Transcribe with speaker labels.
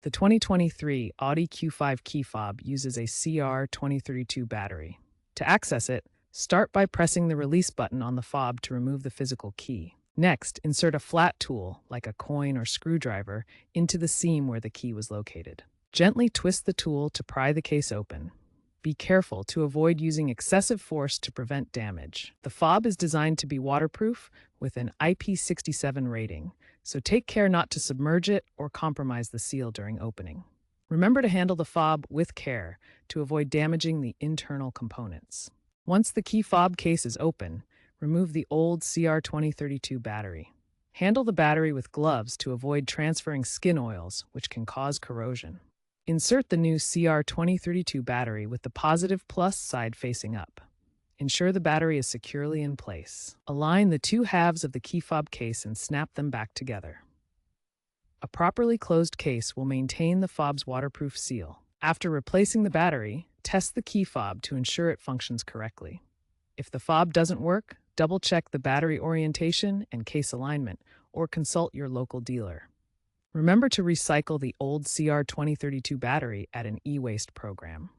Speaker 1: The 2023 Audi Q5 key fob uses a CR2032 battery. To access it, start by pressing the release button on the fob to remove the physical key. Next, insert a flat tool, like a coin or screwdriver, into the seam where the key was located. Gently twist the tool to pry the case open. Be careful to avoid using excessive force to prevent damage. The fob is designed to be waterproof with an IP67 rating, so take care not to submerge it or compromise the seal during opening. Remember to handle the fob with care to avoid damaging the internal components. Once the key fob case is open, remove the old CR2032 battery. Handle the battery with gloves to avoid transferring skin oils, which can cause corrosion. Insert the new CR2032 battery with the positive plus side facing up. Ensure the battery is securely in place. Align the two halves of the key fob case and snap them back together. A properly closed case will maintain the fob's waterproof seal. After replacing the battery, test the key fob to ensure it functions correctly. If the fob doesn't work, double-check the battery orientation and case alignment, or consult your local dealer. Remember to recycle the old CR2032 battery at an e-waste program.